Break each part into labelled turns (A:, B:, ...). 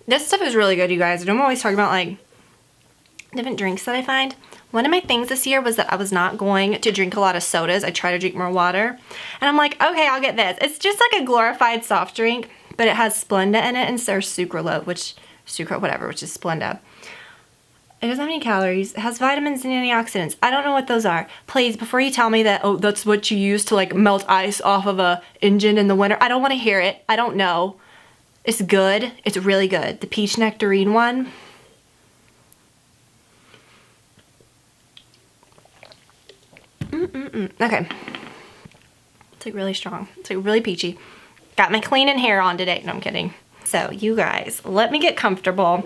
A: This stuff is really good, you guys. I'm always talking about like different drinks that I find. One of my things this year was that I was not going to drink a lot of sodas. I try to drink more water. And I'm like, okay, I'll get this. It's just like a glorified soft drink, but it has Splenda in it instead of sucralose, which is Splenda. It doesn't have any calories. It has vitamins and antioxidants. I don't know what those are. Please, before you tell me that, oh, that's what you use to like melt ice off of a engine in the winter, I don't want to hear it. I don't know. It's good. It's really good. The peach nectarine one. Okay. It's like really strong. It's like really peachy. Got my cleaning hair on today. No, I'm kidding. So you guys, let me get comfortable.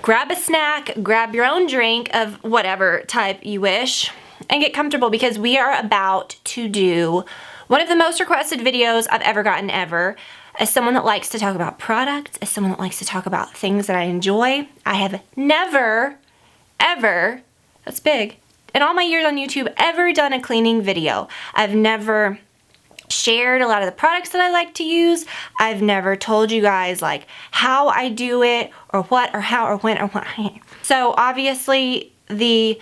A: Grab a snack, grab your own drink of whatever type you wish, and get comfortable because we are about to do one of the most requested videos I've ever gotten ever. As someone that likes to talk about products, as someone that likes to talk about things that I enjoy, I have never, ever, that's big, in all my years on YouTube, ever done a cleaning video. I've never shared a lot of the products that I like to use. I've never told you guys like how I do it or what or how or when or what. So obviously the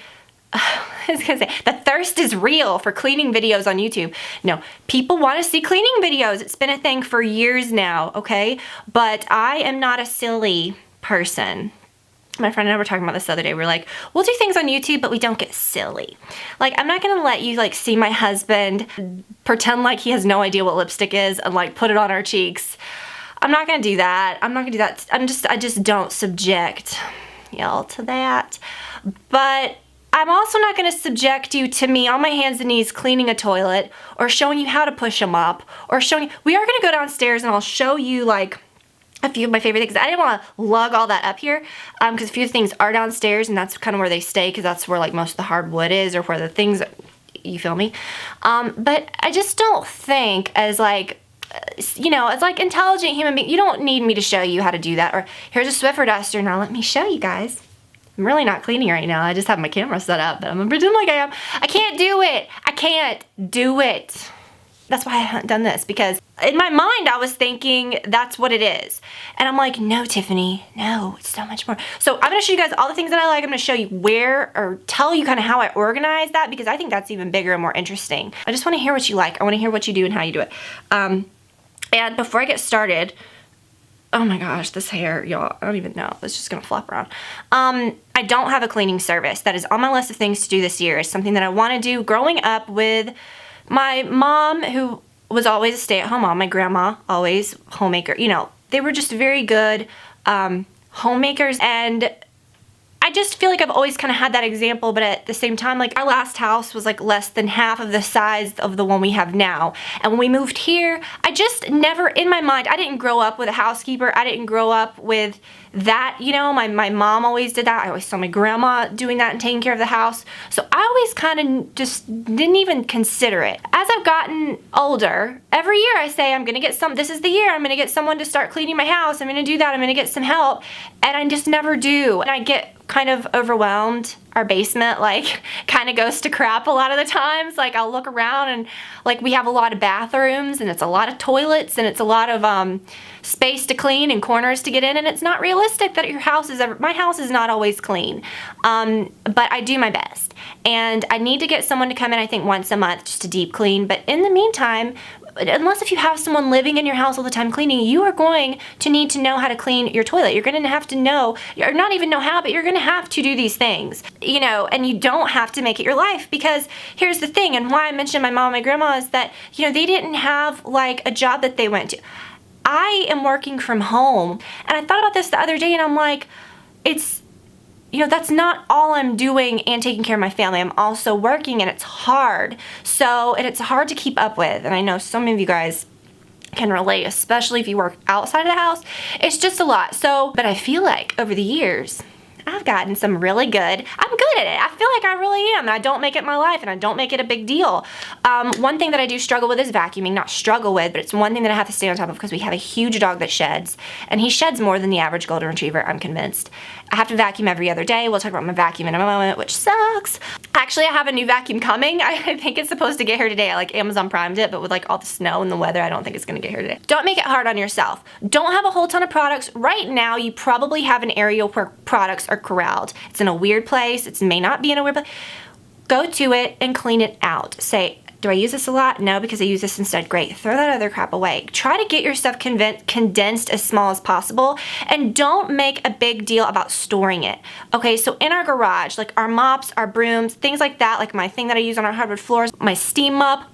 A: thirst is real for cleaning videos on YouTube. No, people want to see cleaning videos. It's been a thing for years now, okay? But I am not a silly person. My friend and I were talking about this the other day. We're like, we'll do things on YouTube, but we don't get silly. Like, I'm not gonna let you like see my husband pretend like he has no idea what lipstick is and like put it on our cheeks. I'm not gonna do that. I'm not gonna do that. I just don't subject y'all to that. But I'm also not gonna subject you to me on my hands and knees cleaning a toilet or showing you how to push them up or showing you. We are gonna go downstairs and I'll show you like a few of my favorite things. I didn't want to lug all that up here because a few things are downstairs and that's kind of where they stay because that's where like most of the hardwood is or where the things, you feel me? But I just don't think as like, you know, as like intelligent human being, you don't need me to show you how to do that. Or here's a Swiffer duster. Now let me show you guys. I'm really not cleaning right now. I just have my camera set up, but I'm gonna pretend like I am. I can't do it. I can't do it. That's why I haven't done this, because in my mind I was thinking that's what it is. And I'm like, no, Tiffany, no, it's so much more. So I'm gonna show you guys all the things that I like. I'm gonna show you where, or tell you kind of how I organize that, because I think that's even bigger and more interesting. I just wanna hear what you like. I wanna hear what you do and how you do it. And before I get started, oh my gosh, this hair, y'all, I don't even know. It's just gonna flop around. I don't have a cleaning service. That is on my list of things to do this year. It's something that I wanna do. Growing up with my mom, who was always a stay-at-home mom, my grandma, always homemaker, you know, they were just very good homemakers, and I just feel like I've always kind of had that example, but at the same time, like our last house was like less than half of the size of the one we have now. And when we moved here, I just never, in my mind, I didn't grow up with a housekeeper. I didn't grow up with that, you know, my mom always did that. I always saw my grandma doing that and taking care of the house. So I always kind of just didn't even consider it. As I've gotten older, every year I say, I'm gonna get this is the year, I'm gonna get someone to start cleaning my house. I'm gonna do that, I'm gonna get some help. And I just never do. And I get kind of overwhelmed. Our basement like kind of goes to crap a lot of the times. Like I'll look around and like we have a lot of bathrooms and it's a lot of toilets and it's a lot of space to clean and corners to get in, and it's not realistic that your house is my house is not always clean. But I do my best, and I need to get someone to come in, I think once a month, just to deep clean. But in the meantime, unless if you have someone living in your house all the time cleaning, you are going to need to know how to clean your toilet. You're going to have to know, or not even know how, but you're going to have to do these things, you know, and you don't have to make it your life, because here's the thing, and why I mentioned my mom and my grandma is that, you know, they didn't have like a job that they went to. I am working from home, and I thought about this the other day, and I'm like, it's, you know, that's not all I'm doing and taking care of my family. I'm also working, and it's hard. So, and it's hard to keep up with. And I know so many of you guys can relate, especially if you work outside of the house. It's just a lot. So, but I feel like over the years, I've gotten some really good. I'm good at it. I feel like I really am. And I don't make it my life, and I don't make it a big deal. One thing that I do struggle with is vacuuming. Not struggle with, but it's one thing that I have to stay on top of because we have a huge dog that sheds. And he sheds more than the average golden retriever, I'm convinced. I have to vacuum every other day. We'll talk about my vacuum in a moment, which sucks. Actually, I have a new vacuum coming. I think it's supposed to get here today. I like Amazon Primed it, but with like all the snow and the weather, I don't think it's gonna get here today. Don't make it hard on yourself. Don't have a whole ton of products. Right now, you probably have an area where products are corralled. It's in a weird place. It may not be in a weird place. Go to it and clean it out. Say, do I use this a lot? No, because I use this instead. Great. Throw that other crap away. Try to get your stuff condensed as small as possible, and don't make a big deal about storing it. Okay, so in our garage, like our mops, our brooms, things like that, like my thing that I use on our hardwood floors, my steam mop,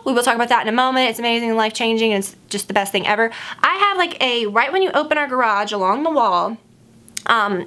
A: we will talk about that in a moment. It's amazing and life-changing, and it's just the best thing ever. I have like right when you open our garage along the wall,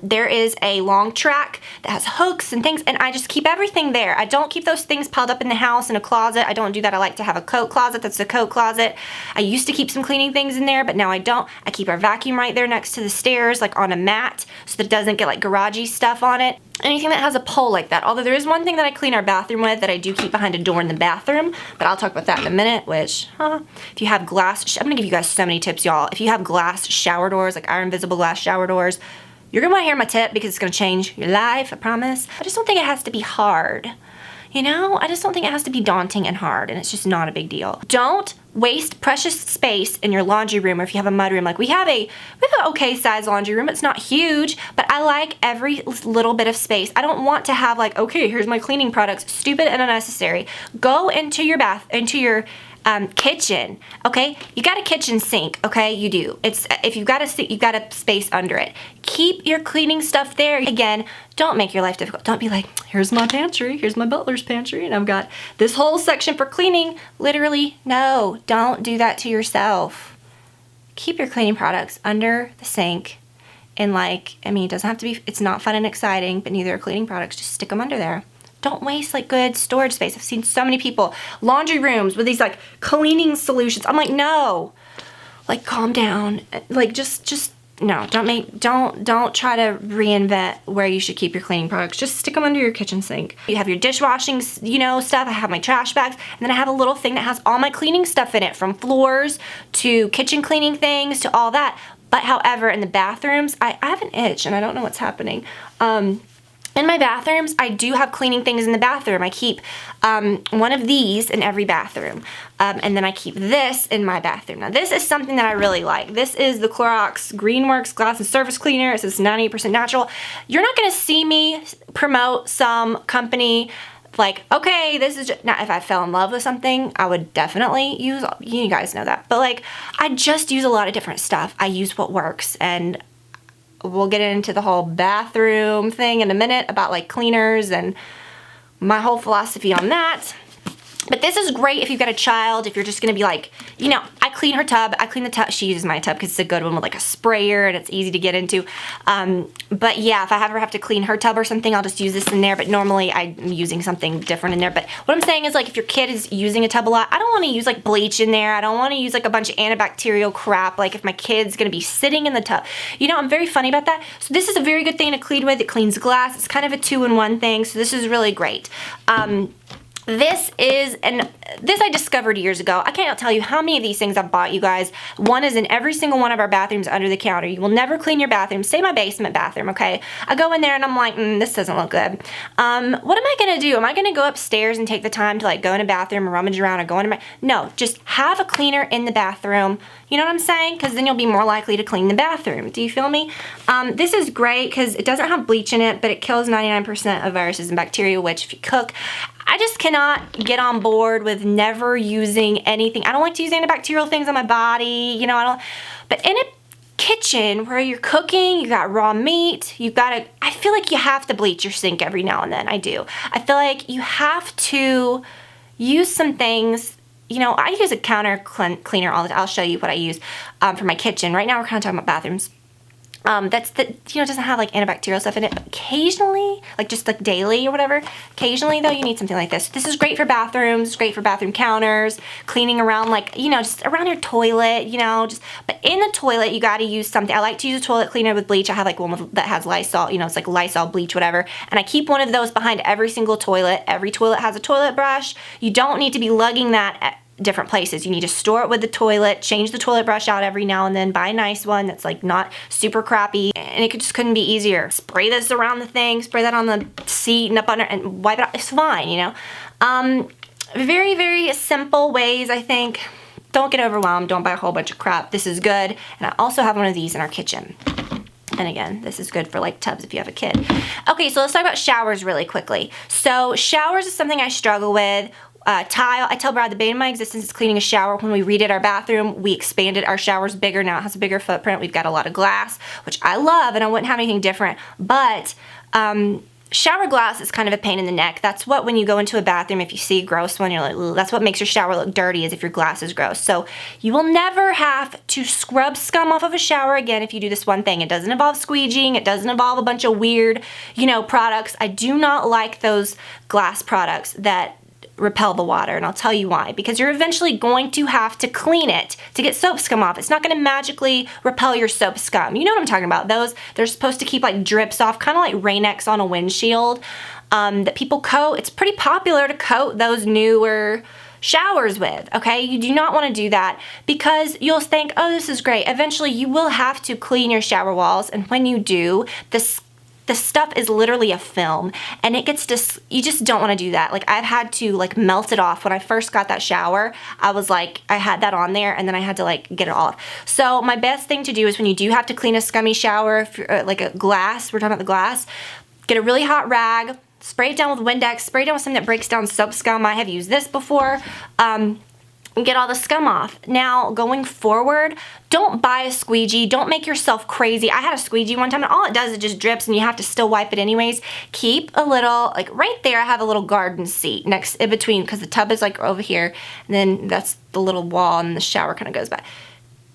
A: there is a long track that has hooks and things, and I just keep everything there. I don't keep those things piled up in the house in a closet. I don't do that. I like to have a coat closet that's a coat closet. I used to keep some cleaning things in there, but now I don't. I keep our vacuum right there next to the stairs, like on a mat, so that it doesn't get like garagey stuff on it. Anything that has a pole like that. Although there is one thing that I clean our bathroom with that I do keep behind a door in the bathroom, but I'll talk about that in a minute, which, if you have glass, I'm gonna give you guys so many tips, y'all. If you have glass shower doors, like our invisible glass shower doors, you're gonna wanna hear my tip because it's gonna change your life, I promise. I just don't think it has to be hard. You know, I just don't think it has to be daunting and hard, and it's just not a big deal. Don't waste precious space in your laundry room, or if you have a mud room. Like we have an okay sized laundry room. It's not huge, but I like every little bit of space. I don't want to have like, okay, here's my cleaning products. Stupid and unnecessary. Go into your kitchen, okay? You got a kitchen sink, okay? You do. If you've got a sink, you've got a space under it. Keep your cleaning stuff there. Again, don't make your life difficult. Don't be like, here's my pantry, here's my butler's pantry, and I've got this whole section for cleaning. Literally, no, don't do that to yourself. Keep your cleaning products under the sink, and like, I mean, it doesn't have to be, it's not fun and exciting, but neither are cleaning products. Just stick them under there. Don't waste like good storage space. I've seen so many people, laundry rooms with these like cleaning solutions. I'm like, no, like calm down. Like just no, don't try to reinvent where you should keep your cleaning products. Just stick them under your kitchen sink. You have your dishwashing, stuff. I have my trash bags, and then I have a little thing that has all my cleaning stuff in it, from floors to kitchen cleaning things to all that. But however, in the bathrooms, I have an itch and I don't know what's happening. In my bathrooms, I do have cleaning things in the bathroom. I keep one of these in every bathroom. And then I keep this in my bathroom. Now, this is something that I really like. This is the Clorox Greenworks Glass and Surface Cleaner. It says 98% natural. You're not going to see me promote some company like, okay, this is just, now if I fell in love with something, I would definitely use, you guys know that. But like, I just use a lot of different stuff. I use what works, and we'll get into the whole bathroom thing in a minute about like cleaners and my whole philosophy on that. But this is great if you've got a child, if you're just gonna be like, I clean her tub, I clean the tub, she uses my tub because it's a good one with like a sprayer and it's easy to get into. But yeah, if I ever have to clean her tub or something, I'll just use this in there, but normally I'm using something different in there. But what I'm saying is, like, if your kid is using a tub a lot, I don't wanna use like bleach in there, I don't wanna use like a bunch of antibacterial crap, like if my kid's gonna be sitting in the tub. I'm very funny about that. So this is a very good thing to clean with. It cleans glass, it's kind of a 2-in-1 thing, so this is really great. This I discovered years ago. I can't tell you how many of these things I've bought, you guys. One is in every single one of our bathrooms under the counter. You will never clean your bathroom. Say my basement bathroom, okay? I go in there and I'm like, this doesn't look good. What am I gonna do? Am I gonna go upstairs and take the time to like go in a bathroom and rummage around or go into my... No, just have a cleaner in the bathroom. You know what I'm saying? Because then you'll be more likely to clean the bathroom. Do you feel me? This is great because it doesn't have bleach in it, but it kills 99% of viruses and bacteria, which if you cook, I just cannot get on board with never using anything. I don't like to use antibacterial things on my body, but in a kitchen where you're cooking, you got raw meat, I feel like you have to bleach your sink every now and then. I do. I feel like you have to use some things. I use a counter cleaner all the time. I'll show you what I use for my kitchen. Right now we're kind of talking about bathrooms. doesn't have like antibacterial stuff in it, but occasionally, like just like daily or whatever, occasionally though, you need something like this. This is great for bathrooms, great for bathroom counters, cleaning around, like, just around your toilet, but in the toilet, you got to use something. I like to use a toilet cleaner with bleach. I have like one that has Lysol, it's like Lysol bleach, whatever. And I keep one of those behind every single toilet. Every toilet has a toilet brush. You don't need to be lugging that at different places. You need to store it with the toilet, change the toilet brush out every now and then, buy a nice one that's like not super crappy, and it just couldn't be easier. Spray this around the thing, spray that on the seat and up under, and wipe it off. It's fine, Very, very simple ways, I think. Don't get overwhelmed. Don't buy a whole bunch of crap. This is good. And I also have one of these in our kitchen. And again, this is good for like tubs if you have a kid. Okay, so let's talk about showers really quickly. So showers is something I struggle with. Tile, I tell Brad the bane of my existence is cleaning a shower. When we redid our bathroom, we expanded our showers bigger. Now it has a bigger footprint. We've got a lot of glass, which I love, and I wouldn't have anything different. But shower glass is kind of a pain in the neck. That's what, when you go into a bathroom, if you see a gross one, you're like, ooh, that's what makes your shower look dirty, is if your glass is gross. So you will never have to scrub scum off of a shower again if you do this one thing. It doesn't involve squeegeeing. It doesn't involve a bunch of weird, products. I do not like those glass products that repel the water, and I'll tell you why. Because you're eventually going to have to clean it to get soap scum off. It's not going to magically repel your soap scum. You know what I'm talking about. Those, they're supposed to keep like drips off, kind of like Rain-X on a windshield that people coat. It's pretty popular to coat those newer showers with, okay? You do not want to do that because you'll think, oh, this is great. Eventually, you will have to clean your shower walls, and when you do, the stuff is literally a film, and it gets you just don't want to do that. Like, I've had to like melt it off. When I first got that shower, I was like, I had that on there, and then I had to like get it off. So my best thing to do is when you do have to clean a scummy shower, if you're, like a glass, we're talking about the glass, get a really hot rag, spray it down with Windex, spray it down with something that breaks down soap scum. I have used this before. And get all the scum off. Now, going forward, don't buy a squeegee. Don't make yourself crazy. I had a squeegee one time, and all it does is just drips, and you have to still wipe it anyways. Keep a little, like right there, I have a little garden seat next in between, because the tub is like over here, and then that's the little wall, and the shower kind of goes by.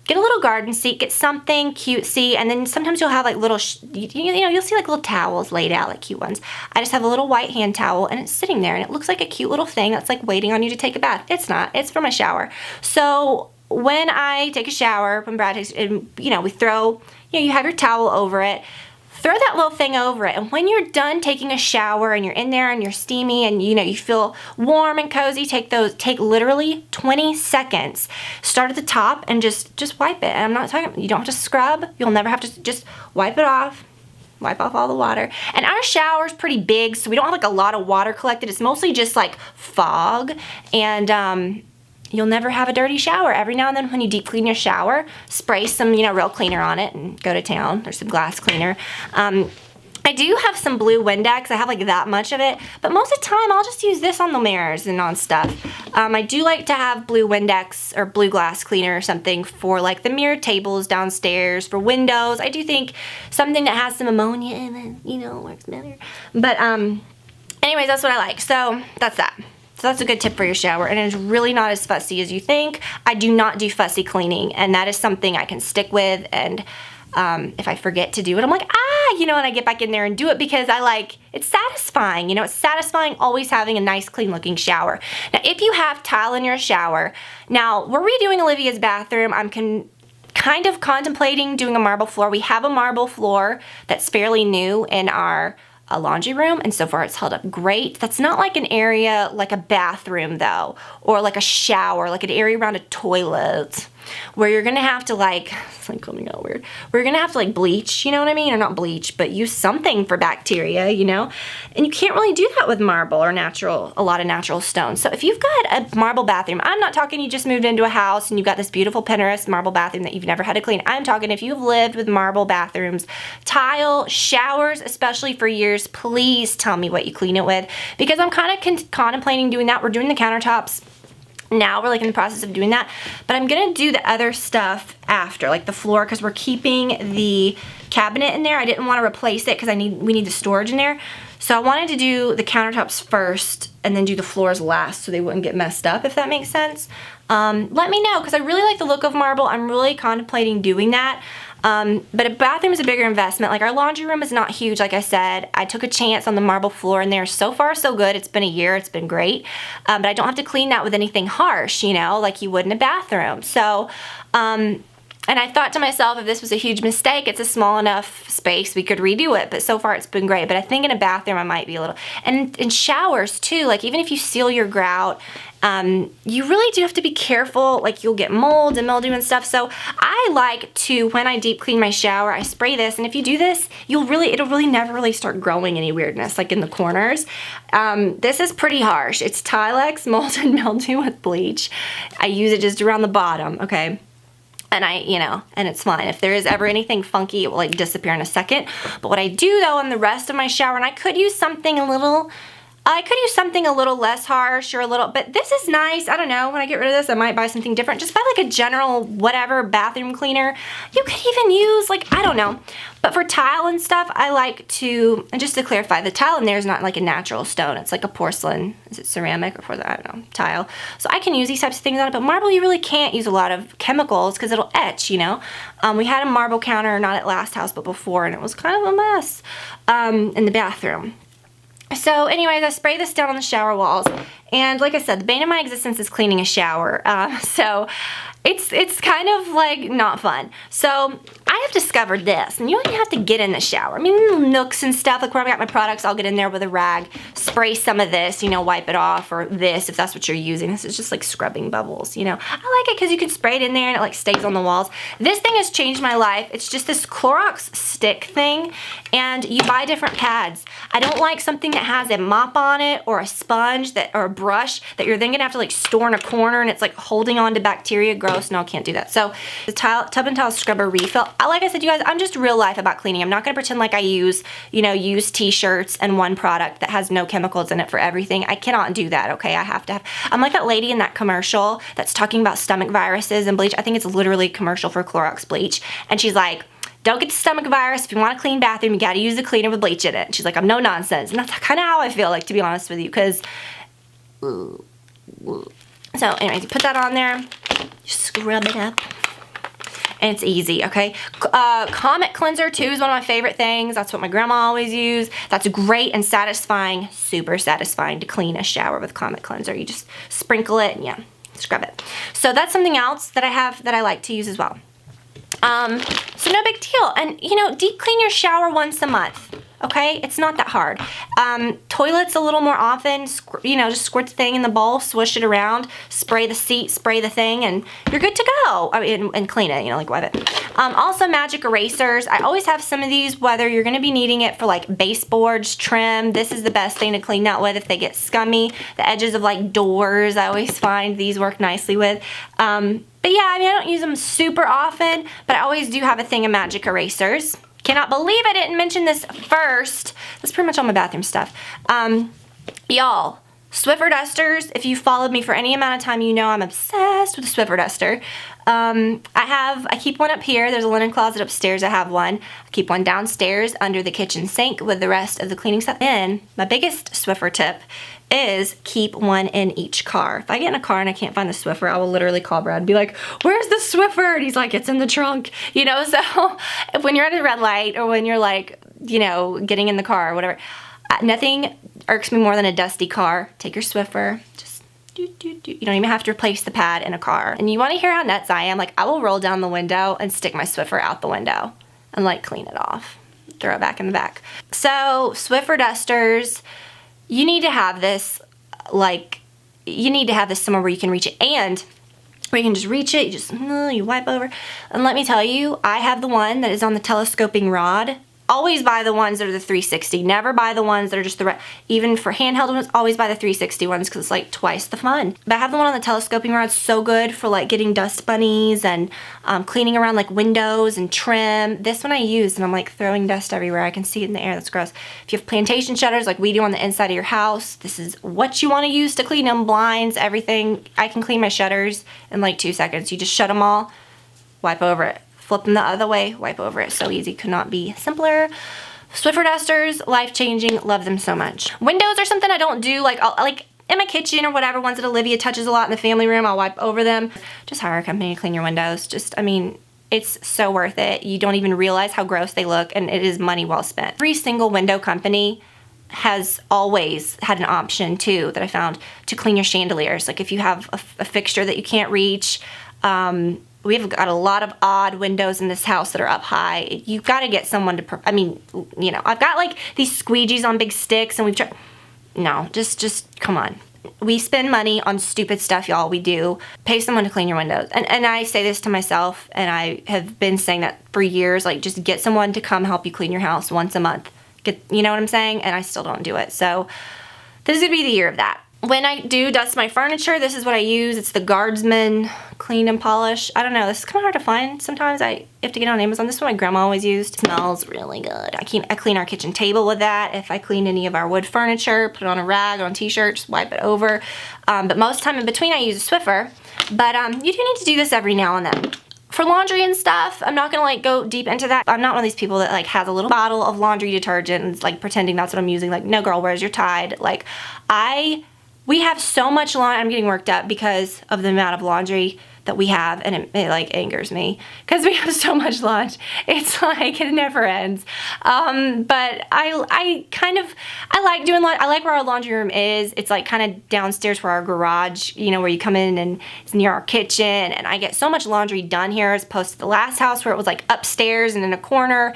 A: Get a little garden seat, get something cutesy, and then sometimes you'll have like little, you'll see like little towels laid out, like cute ones. I just have a little white hand towel, and it's sitting there, and it looks like a cute little thing that's like waiting on you to take a bath. It's not, it's for my shower. So when I take a shower, when Brad takes, we throw, you have your towel over it, throw that little thing over it, and when you're done taking a shower and you're in there and you're steamy and you feel warm and cozy, take literally 20 seconds. Start at the top and just wipe it. And I'm not talking, you don't have to scrub. You'll never have to, just wipe it off. Wipe off all the water. And our shower's pretty big, so we don't have like a lot of water collected. It's mostly just like fog, and you'll never have a dirty shower. Every now and then when you deep clean your shower, spray some, real cleaner on it and go to town, or some glass cleaner. I do have some blue Windex. I have like that much of it, but most of the time I'll just use this on the mirrors and on stuff. I do like to have blue Windex or blue glass cleaner or something for like the mirror tables downstairs, for windows. I do think something that has some ammonia in it, works better. But anyways, that's what I like. So that's that. So that's a good tip for your shower, and it's really not as fussy as you think. I do not do fussy cleaning, and that is something I can stick with, and if I forget to do it, I'm like, and I get back in there and do it because it's satisfying. It's satisfying always having a nice, clean looking shower. Now, if you have tile in your shower, now we're redoing Olivia's bathroom. I'm kind of contemplating doing a marble floor. We have a marble floor that's fairly new in our a laundry room, and so far it's held up great. That's not like an area like a bathroom though, or like a shower, like an area around a toilet where you're gonna have to it's like coming out weird, where you're gonna have to bleach, you know what I mean? Or not bleach, but use something for bacteria, And you can't really do that with marble or a lot of natural stones. So if you've got a marble bathroom, I'm not talking you just moved into a house and you've got this beautiful Pinterest marble bathroom that you've never had to clean. I'm talking if you've lived with marble bathrooms, tile, showers, especially for years, please tell me what you clean it with, because I'm kind of contemplating doing that. We're doing the countertops now, we're in the process of doing that, but I'm gonna do the other stuff after, like the floor, because we're keeping the cabinet in there. I didn't want to replace it because we need the storage in there, so I wanted to do the countertops first and then do the floors last so they wouldn't get messed up, if that makes sense. Let me know, because I really like the look of marble. I'm really contemplating doing that. But a bathroom is a bigger investment. Like our laundry room is not huge, like I said. I took a chance on the marble floor in there. So far, so good. It's been a year. It's been great. But I don't have to clean that with anything harsh, you know, like you would in a bathroom. So, and I thought to myself, if this was a huge mistake, it's a small enough space, we could redo it. But so far, it's been great. But I think in a bathroom, I might be a little... And in showers, too, like even if you seal your grout, you really do have to be careful. Like you'll get mold and mildew and stuff. So I like to, when I deep clean my shower, I spray this. And if you do this, it'll really never really start growing any weirdness, like in the corners. This is pretty harsh. It's Tilex Mold and Mildew with bleach. I use it just around the bottom, okay? And and it's fine. If there is ever anything funky, it will like disappear in a second. But what I do though in the rest of my shower, and I could use something a little less harsh or but this is nice. I don't know. When I get rid of this, I might buy something different. Just buy like a general whatever bathroom cleaner. You could even use like, I don't know. But for tile and stuff, I like to, and just to clarify, the tile in there is not like a natural stone. It's like a porcelain, is it ceramic or for the, I don't know, tile. So I can use these types of things on it, but marble you really can't use a lot of chemicals because it'll etch, you know. We had a marble counter, not at last house, but before, and it was kind of a mess in the bathroom. So anyways, I spray this down on the shower walls. And like I said, the bane of my existence is cleaning a shower. So it's kind of like not fun. So I have discovered this, and you don't even have to get in the shower. I mean, little nooks and stuff, like where I've got my products, I'll get in there with a rag, spray some of this, you know, wipe it off, or this, if that's what you're using. This is just like scrubbing bubbles, you know. I like it because you can spray it in there and it like stays on the walls. This thing has changed my life. It's just this Clorox stick thing, and you buy different pads. I don't like something that has a mop on it, or a sponge or a brush that you're then gonna have to like store in a corner, and it's like holding on to bacteria. Gross. No, I can't do that. So the tub and tile scrubber refill. Like I said, you guys, I'm just real life about cleaning. I'm not gonna pretend like I use, you know, used t-shirts and one product that has no chemicals in it for everything. I cannot do that, okay? I have to have, I'm like that lady in that commercial that's talking about stomach viruses and bleach. I think it's literally a commercial for Clorox bleach. And she's like, don't get the stomach virus. If you want a clean bathroom, you gotta use the cleaner with bleach in it. And she's like, I'm no nonsense. And that's kind of how I feel like, to be honest with you, because, so anyways, you put that on there, you scrub it up. And it's easy, okay? Comet cleanser too is one of my favorite things. That's what my grandma always used. That's great and satisfying, super satisfying to clean a shower with Comet cleanser. You just sprinkle it and yeah, scrub it. So that's something else that I have that I like to use as well. So no big deal. And you know, deep clean your shower once a month. Okay, it's not that hard. Toilets a little more often, you know, just squirt the thing in the bowl, swish it around, spray the seat, spray the thing, and you're good to go. I mean, and clean it, you know, like wipe it. Also magic erasers. I always have some of these, whether you're gonna be needing it for like baseboards, trim. This is the best thing to clean that with if they get scummy. The edges of like doors, I always find these work nicely with. But yeah, I mean, I don't use them super often, but I always do have a thing of magic erasers. Cannot believe I didn't mention this first. That's pretty much all my bathroom stuff. Y'all, Swiffer dusters, if you followed me for any amount of time, you know I'm obsessed with a Swiffer duster. I keep one up here. There's a linen closet upstairs. I have one. I keep one downstairs under the kitchen sink with the rest of the cleaning stuff. And my biggest Swiffer tip is keep one in each car. If I get in a car and I can't find the Swiffer, I will literally call Brad and be like, where's the Swiffer? And he's like, it's in the trunk. You know, so when you're at a red light or when you're like, you know, getting in the car or whatever, nothing irks me more than a dusty car. Take your Swiffer, just do. You don't even have to replace the pad in a car. And you want to hear how nuts I am? Like, I will roll down the window and stick my Swiffer out the window and like clean it off, throw it back in the back. So Swiffer dusters, you need to have this, like, you need to have this somewhere where you can reach it, and where you can just reach it, you just, you wipe over. And let me tell you, I have the one that is on the telescoping rod. Always buy the ones that are the 360. Never buy the ones that are just the, even for handheld ones, always buy the 360 ones because it's like twice the fun. But I have the one on the telescoping rod, so good for like getting dust bunnies and cleaning around like windows and trim. This one I use and I'm like throwing dust everywhere. I can see it in the air, that's gross. If you have plantation shutters like we do on the inside of your house, this is what you want to use to clean them, blinds, everything. I can clean my shutters in like 2 seconds. You just shut them all, wipe over it. Flip them the other way, wipe over it. So easy, could not be simpler. Swiffer dusters, life-changing, love them so much. Windows are something I don't do, like in my kitchen or whatever, ones that Olivia touches a lot in the family room, I'll wipe over them. Just hire a company to clean your windows. Just, I mean, It's so worth it. You don't even realize how gross they look, and it is money well spent. Every single window company has always had an option too that I found to clean your chandeliers. Like if you have a fixture that you can't reach, we've got a lot of odd windows in this house that are up high. You've got to get someone to, I mean, you know, I've got like these squeegees on big sticks and we've tried, no, just come on. We spend money on stupid stuff, y'all. We do. Pay someone to clean your windows. And I say this to myself, and I have been saying that for years, like just get someone to come help you clean your house once a month. You know what I'm saying? And I still don't do it. So this is gonna be the year of that. When I do dust my furniture, this is what I use. It's the Guardsman Clean and Polish. I don't know, this is kind of hard to find sometimes. I have to get on Amazon. This is what my grandma always used. It smells really good. I clean our kitchen table with that. If I clean any of our wood furniture, put it on a rag, on a t-shirt, just wipe it over. But most time in between I use a Swiffer. But you do need to do this every now and then. For laundry and stuff, I'm not gonna like go deep into that. I'm not one of these people that like has a little bottle of laundry detergent and is like pretending that's what I'm using. Like, no girl, where's your Tide? Like, we have so much laundry. I'm getting worked up because of the amount of laundry that we have, and it like angers me because we have so much laundry. It's like it never ends. But I like doing laundry. I like where our laundry room is. It's like kind of downstairs where our garage, you know, where you come in and it's near our kitchen, and I get so much laundry done here as opposed to the last house where it was like upstairs and in a corner.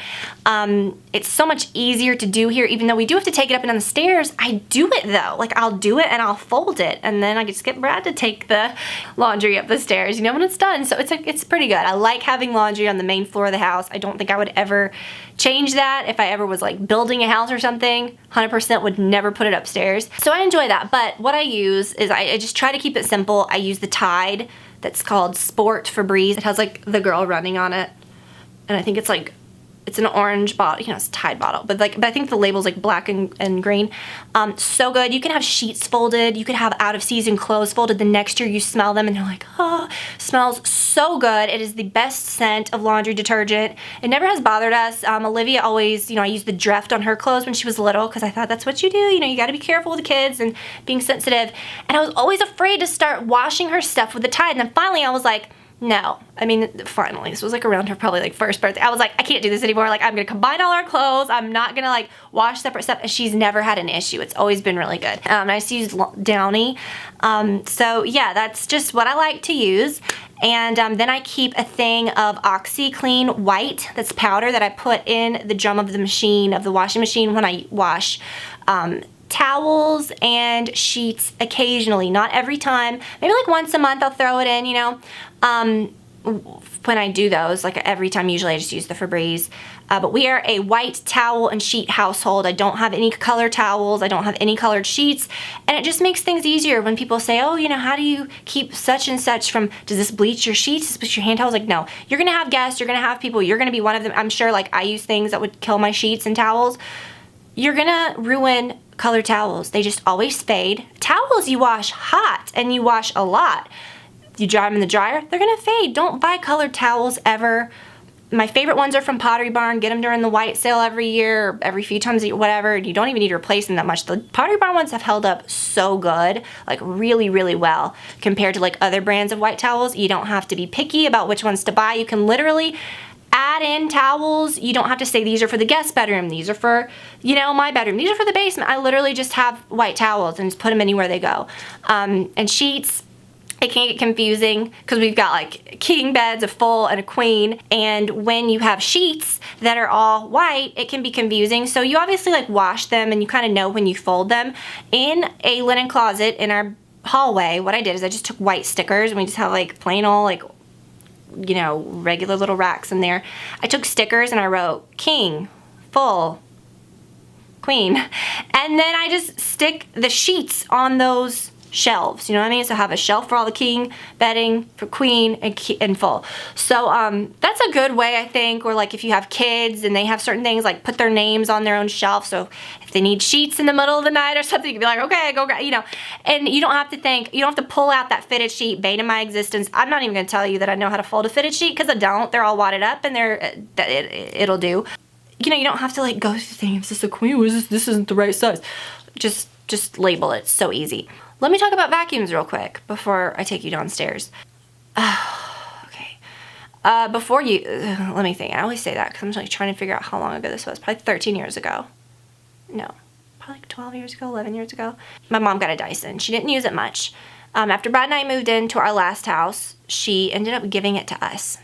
A: It's so much easier to do here, even though we do have to take it up and down the stairs. I do it though. Like I'll do it and I'll fold it, and then I just get Brad to take the laundry up the stairs, you know, when it's done. So it's pretty good. I like having laundry on the main floor of the house. I don't think I would ever change that. If I ever was like building a house or something, 100% would never put it upstairs. So I enjoy that. But what I use is I just try to keep it simple. I use the Tide that's called Sport Febreze. It has like the girl running on it, and I think it's like, it's an orange bottle, you know, it's a Tide bottle, but I think the label's like black and green. So good. You can have sheets folded. You could have out of season clothes folded. The next year you smell them and they're like, oh, smells so good. It is the best scent of laundry detergent. It never has bothered us. Olivia always, you know, I used the Dreft on her clothes when she was little because I thought that's what you do. You know, you got to be careful with the kids and being sensitive. And I was always afraid to start washing her stuff with the Tide. And then finally I was like, no. I mean, finally, this was like around her probably like first birthday. I was like, I can't do this anymore. Like, I'm gonna combine all our clothes. I'm not gonna like wash separate stuff. And she's never had an issue. It's always been really good. I just used Downy. So yeah, that's just what I like to use. And then I keep a thing of OxyClean White, that's powder that I put in the drum of the machine, of the washing machine when I wash towels and sheets occasionally, not every time. Maybe like once a month I'll throw it in, you know. When I do those, like every time, usually I just use the Febreze. But we are a white towel and sheet household. I don't have any color towels. I don't have any colored sheets. And it just makes things easier when people say, oh, you know, how do you keep such and such from, does this bleach your sheets? Does this bleach your hand towels? Like, no. You're going to have guests. You're going to have people. You're going to be one of them. I'm sure, like, I use things that would kill my sheets and towels. You're going to ruin colored towels. They just always fade. Towels you wash hot and you wash a lot. You dry them in the dryer, they're gonna fade. Don't buy colored towels ever. My favorite ones are from Pottery Barn. Get them during the white sale every year, or every few times, whatever. You don't even need to replace them that much. The Pottery Barn ones have held up so good, like really, really well, compared to like other brands of white towels. You don't have to be picky about which ones to buy. You can literally add in towels. You don't have to say these are for the guest bedroom, these are for, you know, my bedroom, these are for the basement. I literally just have white towels and just put them anywhere they go. And sheets, it can get confusing because we've got like king beds, a full and a queen, and when you have sheets that are all white, it can be confusing. So you obviously like wash them and you kind of know when you fold them. In a linen closet in our hallway, what I did is I just took white stickers and we just have like plain old, like, you know, regular little racks in there. I took stickers and I wrote king, full, queen, and then I just stick the sheets on those shelves, you know what I mean? So have a shelf for all the king bedding, for queen and full. So that's a good way, I think. Or like if you have kids and they have certain things, like put their names on their own shelf. So if they need sheets in the middle of the night or something, you can be like, okay, go grab, you know. And you don't have to think, you don't have to pull out that fitted sheet, bane of my existence. I'm not even gonna tell you that I know how to fold a fitted sheet because I don't. They're all wadded up and it'll do. You know, you don't have to like go through the thing. Is this a queen? This isn't the right size. Just label it. It's so easy. Let me talk about vacuums real quick before I take you downstairs. Okay. Before you, let me think. I always say that because I'm like trying to figure out how long ago this was. Probably 13 years ago. No, probably like 12 years ago, 11 years ago. My mom got a Dyson. She didn't use it much. After Brad and I moved into our last house, she ended up giving it to us.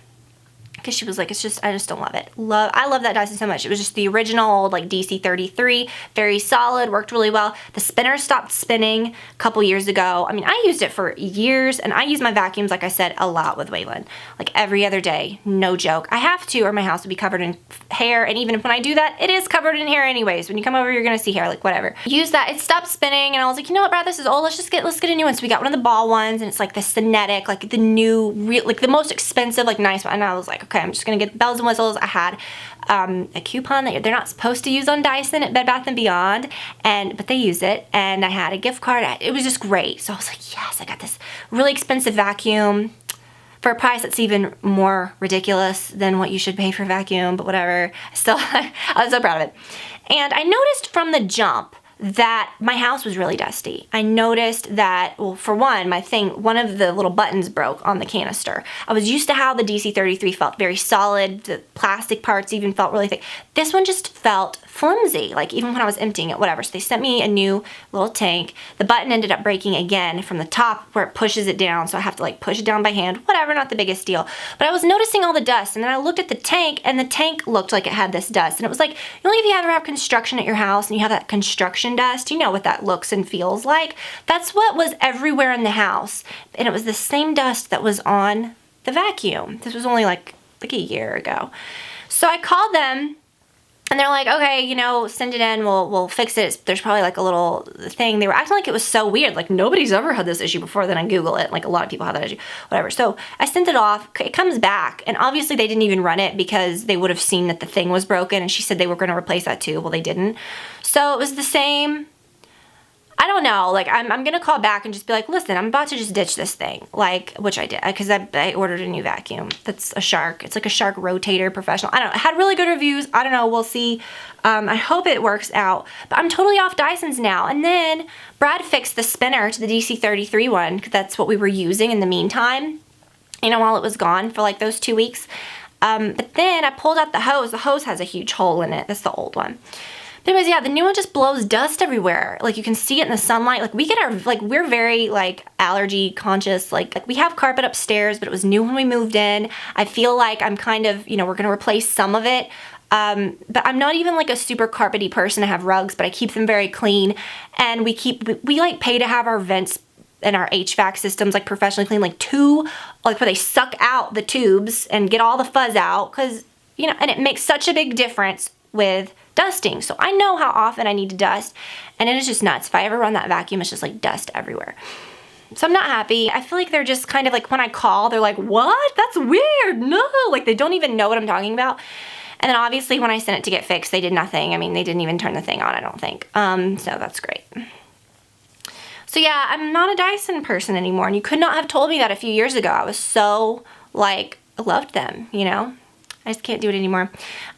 A: Because she was like, I just don't love it. I love that Dyson so much. It was just the original old like DC-33, very solid, worked really well. The spinner stopped spinning a couple years ago. I mean, I used it for years, and I use my vacuums, like I said, a lot with Waylon. Like every other day, no joke. I have to, or my house would be covered in hair, and even if when I do that, it is covered in hair anyways. When you come over, you're gonna see hair, like whatever. Use that, it stopped spinning, and I was like, you know what, Brad, this is old, let's get a new one. So we got one of the ball ones, and it's like the Cinetic, like the new, like the most expensive, like nice one, and I was like, okay, I'm just gonna get the bells and whistles. I had a coupon that they're not supposed to use on Dyson at Bed Bath & Beyond, but they use it, and I had a gift card. It was just great. So I was like, yes, I got this really expensive vacuum for a price that's even more ridiculous than what you should pay for a vacuum, but whatever. I was so proud of it. And I noticed from the jump that my house was really dusty. I noticed that, well, for one, one of the little buttons broke on the canister. I was used to how the DC-33 felt very solid. The plastic parts even felt really thick. This one just felt flimsy, like even when I was emptying it, whatever. So they sent me a new little tank. The button ended up breaking again from the top where it pushes it down, so I have to like push it down by hand, whatever, not the biggest deal. But I was noticing all the dust, and then I looked at the tank, and the tank looked like it had this dust. And it was like, you know, if you ever have construction at your house and you have that construction dust, you know what that looks and feels like. That's what was everywhere in the house. And it was the same dust that was on the vacuum. This was only like a year ago. So I called them, and they're like, okay, you know, send it in, we'll fix it. There's probably like a little thing. They were acting like it was so weird, like nobody's ever had this issue before. Then I Google it, like a lot of people have that issue, whatever. So I sent it off, it comes back, and obviously they didn't even run it because they would have seen that the thing was broken, and she said they were gonna replace that too. Well, they didn't. So it was the same. I don't know, like I'm gonna call back and just be like, listen, I'm about to just ditch this thing, like, which I did, because I ordered a new vacuum. That's a Shark. It's like a Shark rotator professional. I don't know, it had really good reviews. I don't know, we'll see. I hope it works out, but I'm totally off Dysons now. And then Brad fixed the spinner to the DC-33 one, because that's what we were using in the meantime, you know, while it was gone for like those 2 weeks. But then I pulled out the hose. The hose has a huge hole in it. That's the old one. Anyways, yeah, the new one just blows dust everywhere. Like you can see it in the sunlight. Like we're very like allergy conscious. Like we have carpet upstairs, but it was new when we moved in. I feel like I'm kind of, you know, we're gonna replace some of it. But I'm not even like a super carpety person. I have rugs, but I keep them very clean. And we like pay to have our vents and our HVAC systems like professionally clean, like where they suck out the tubes and get all the fuzz out, because, you know, and it makes such a big difference with dusting. So I know how often I need to dust, and it is just nuts. If I ever run that vacuum, it's just like dust everywhere. So I'm not happy. I feel like they're just kind of like, when I call, they're like, what? That's weird. No, like they don't even know what I'm talking about. And then obviously when I sent it to get fixed, they did nothing. I mean, they didn't even turn the thing on, I don't think. So that's great. So yeah, I'm not a Dyson person anymore, and you could not have told me that a few years ago. I was so like, I loved them, you know? I just can't do it anymore.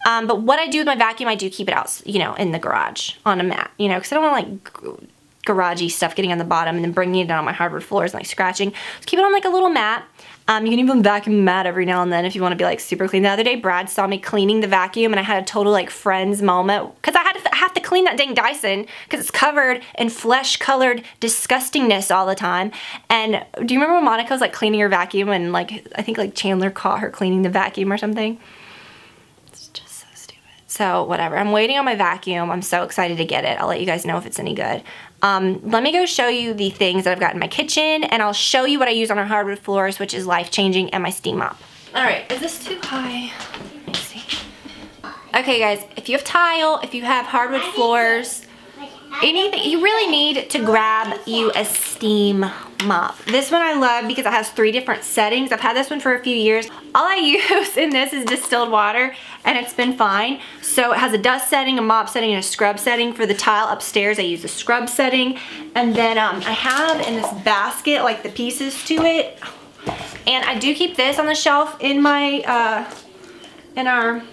A: But what I do with my vacuum, I do keep it out, you know, in the garage on a mat, you know, because I don't want like garagey stuff getting on the bottom and then bringing it down on my hardwood floors and like scratching. Just keep it on like a little mat. You can even vacuum the mat every now and then if you want to be like super clean. The other day, Brad saw me cleaning the vacuum, and I had a total like friends moment because I have to clean that dang Dyson because it's covered in flesh-colored disgustingness all the time. And do you remember when Monica was like cleaning her vacuum, and like I think like Chandler caught her cleaning the vacuum or something? It's just so stupid. So whatever. I'm waiting on my vacuum. I'm so excited to get it. I'll let you guys know if it's any good. Let me go show you the things that I've got in my kitchen, and I'll show you what I use on our hardwood floors, which is life-changing, and my steam mop. All right, is this too high? Let me see. Okay, guys, if you have tile, if you have hardwood floors, anything, you really need to grab you a steam mop. This one I love because it has 3 different settings. I've had this one for a few years. All I use in this is distilled water, and it's been fine. So it has a dust setting, a mop setting, and a scrub setting. For the tile upstairs, I use the scrub setting. And then I have in this basket like the pieces to it. And I do keep this on the shelf in my, in our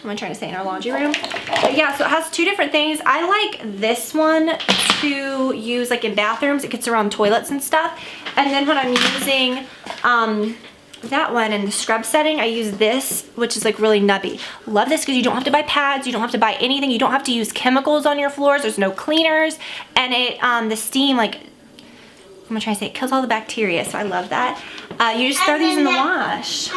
A: laundry room. But yeah, so it has 2 different things. I like this one to use like in bathrooms. It gets around toilets and stuff. And then when I'm using that one in the scrub setting, I use this, which is like really nubby. Love this because you don't have to buy pads, you don't have to buy anything, you don't have to use chemicals on your floors, there's no cleaners, and it, the steam, like, I'm gonna try to say, it kills all the bacteria, so I love that. You just throw these in the wash.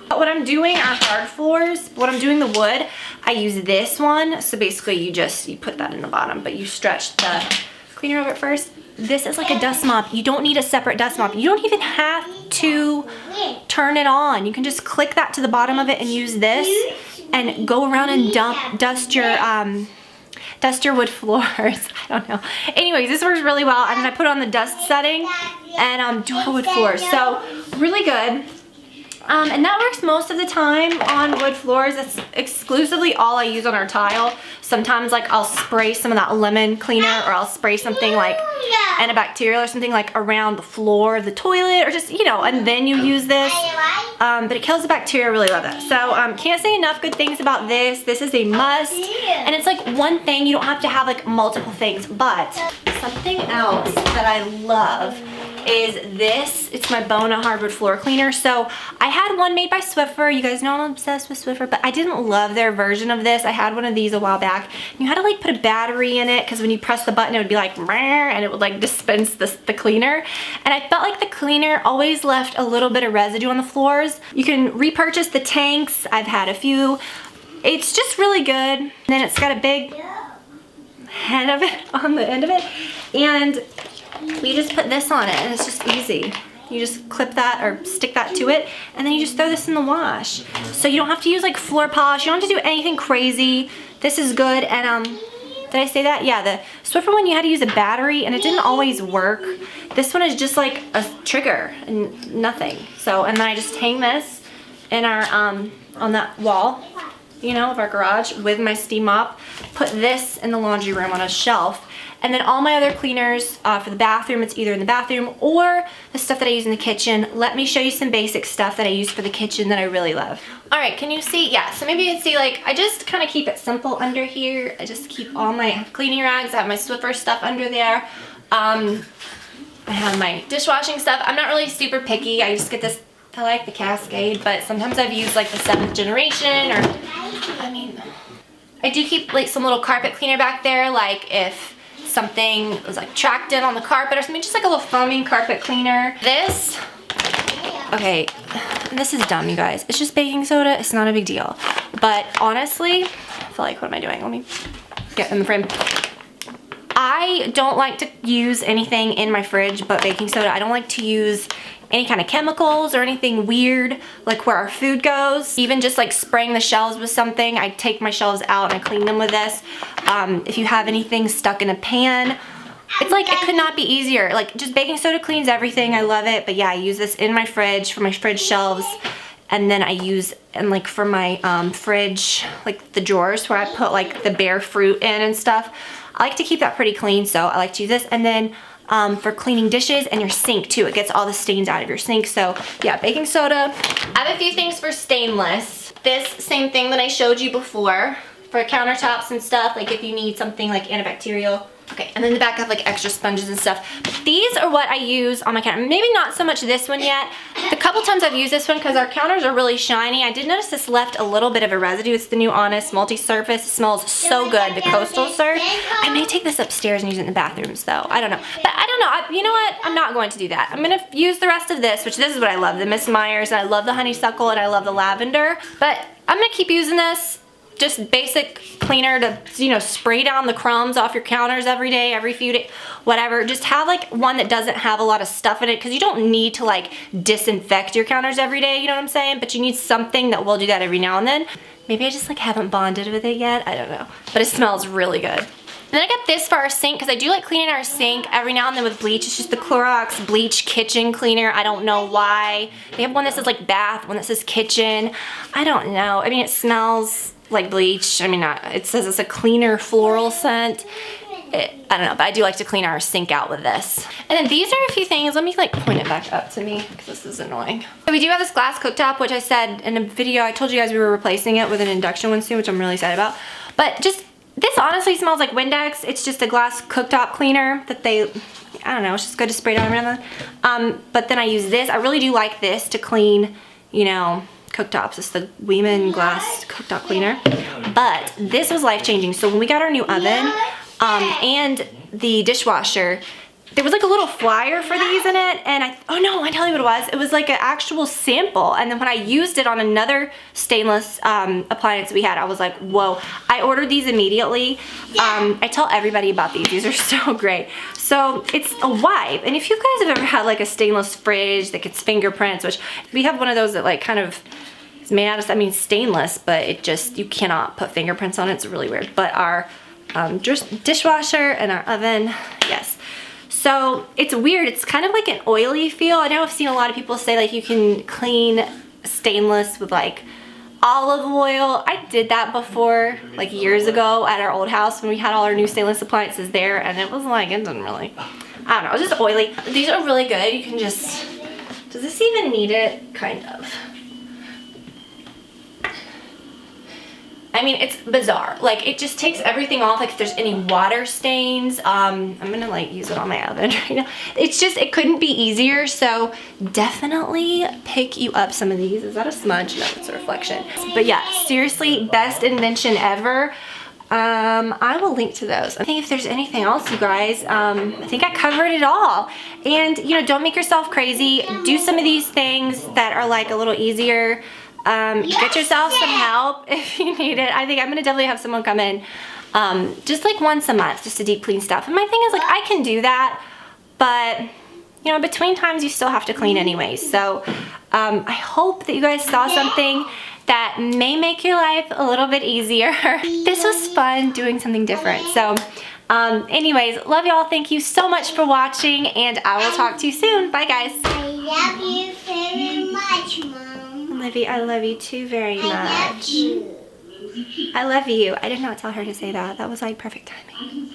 A: But when I'm doing our hard floors, when I'm doing the wood, I use this one. So basically you put that in the bottom, but you stretch the cleaner over it first. This is like a dust mop. You don't need a separate dust mop. You don't even have to turn it on. You can just click that to the bottom of it and use this and go around and dust your wood floors. I don't know. Anyways, this works really well. And then I put it on the dust setting and do our wood floors. So really good. And that works most of the time on wood floors. That's exclusively all I use on our tile. Sometimes like I'll spray some of that lemon cleaner, or I'll spray something like antibacterial or something like around the floor of the toilet, or just, you know, and then you use this. But it kills the bacteria. I really love it. So can't say enough good things about this. This is a must. And it's like one thing. You don't have to have like multiple things. But something else that I love is this. It's my Bona hardwood floor cleaner. So I had one made by Swiffer. You guys know I'm obsessed with Swiffer, but I didn't love their version of this. I had one of these a while back. You had to like put a battery in it because when you press the button, it would be like, and it would like dispense the cleaner. And I felt like the cleaner always left a little bit of residue on the floors. You can repurchase the tanks. I've had a few. It's just really good. And then it's got a big head of it on the end of it. And you just put this on it and it's just easy. You just clip that or stick that to it and then you just throw this in the wash. So you don't have to use like floor polish. You don't have to do anything crazy. This is good. And did I say that? Yeah, the Swiffer one you had to use a battery and it didn't always work. This one is just like a trigger and nothing. So, and then I just hang this in our, on that wall, you know, of our garage with my steam mop. Put this in the laundry room on a shelf. And then all my other cleaners for the bathroom, it's either in the bathroom or the stuff that I use in the kitchen. Let me show you some basic stuff that I use for the kitchen that I really love. All right, can you see? Yeah, so maybe you can see, like, I just kind of keep it simple under here. I just keep all my cleaning rags. I have my Swiffer stuff under there. I have my dishwashing stuff. I'm not really super picky. I just get this, I like the Cascade, but sometimes I've used like the 7th generation, or, I mean, I do keep like some little carpet cleaner back there, like if something was like tracked in on the carpet or something, just like a little foaming carpet cleaner. This, okay, this is dumb, you guys. It's just baking soda. It's not a big deal. But honestly, I feel like, what am I doing? Let me get in the frame. I don't like to use anything in my fridge but baking soda. I don't like to use any kind of chemicals or anything weird, like where our food goes. Even just like spraying the shelves with something, I take my shelves out and I clean them with this. If you have anything stuck in a pan, it's like, it could not be easier. Like, just baking soda cleans everything. I love it. But yeah, I use this in my fridge for my fridge shelves. And then I use, and like for my fridge, like the drawers where I put like the bare fruit in and stuff. I like to keep that pretty clean, so I like to use this. And then for cleaning dishes and your sink too. It gets all the stains out of your sink. So yeah, baking soda. I have a few things for stainless. This same thing that I showed you before for countertops and stuff, like if you need something like antibacterial. Okay, and then the back I have like extra sponges and stuff. But these are what I use on my counter. Maybe not so much this one yet. The couple times I've used this one because our counters are really shiny. I did notice this left a little bit of a residue. It's the new Honest Multi-Surface. It smells so good, the Coastal Surf. I may take this upstairs and use it in the bathrooms though. I don't know. But I don't know. You know what? I'm not going to do that. I'm going to use the rest of this, which this is what I love. The Miss Myers, and I love the honeysuckle, and I love the lavender. But I'm going to keep using this. Just basic cleaner to, you know, spray down the crumbs off your counters every day, every few days, whatever. Just have like one that doesn't have a lot of stuff in it, because you don't need to like disinfect your counters every day, you know what I'm saying? But you need something that will do that every now and then. Maybe I just like haven't bonded with it yet, I don't know. But it smells really good. Then I got this for our sink, because I do like cleaning our sink every now and then with bleach. It's just the Clorox Bleach Kitchen Cleaner. I don't know why. They have one that says like bath, one that says kitchen. I don't know. I mean, it smells like bleach. I mean, it says it's a cleaner floral scent. I don't know, but I do like to clean our sink out with this. And then these are a few things. Let me like point it back up to me because this is annoying. So we do have this glass cooktop, which I said in a video, I told you guys we were replacing it with an induction one soon, which I'm really excited about. But just, this honestly smells like Windex. It's just a glass cooktop cleaner that they, I don't know, it's just good to spray down every now and then. But then I use this. I really do like this to clean you know, cooktops. It's the Weiman glass cooktop cleaner. But this was life-changing. So when we got our new oven and the dishwasher, there was like a little flyer for these in it, and oh no, I tell you what it was. It was like an actual sample, and then when I used it on another stainless appliance we had, I was like, whoa. I ordered these immediately. I tell everybody about these. These are so great. So it's a wipe, and if you guys have ever had like a stainless fridge that gets fingerprints, which we have one of those that like kind of is made out of, I mean, stainless, but it just, you cannot put fingerprints on it. It's really weird. But our dishwasher and our oven, yes. So it's weird. It's kind of like an oily feel. I know I've seen a lot of people say like you can clean stainless with like olive oil. I did that before, like years ago at our old house when we had all our new stainless appliances there, and it was like, it didn't really, I don't know, it was just oily. These are really good. You can just, does this even need it? Kind of. I mean, it's bizarre. Like, it just takes everything off. Like, if there's any water stains, I'm gonna like use it on my oven right now. It's just, it couldn't be easier. So definitely pick you up some of these. Is that a smudge? No, it's a reflection. But yeah, seriously, best invention ever. I will link to those. I think if there's anything else, you guys, I think I covered it all. And, you know, don't make yourself crazy. Do some of these things that are like a little easier. Get yourself some help if you need it. I think I'm gonna definitely have someone come in just like once a month just to deep clean stuff. And my thing is like, I can do that, but you know, between times you still have to clean anyway. So I hope that you guys saw something that may make your life a little bit easier. This was fun doing something different. So anyways, love y'all. Thank you so much for watching, and I will talk to you soon. Bye guys.
B: I love you very much, Mom.
A: Livy, I love you too very much.
B: I love you.
A: I love you. I did not tell her to say that. That was like perfect timing.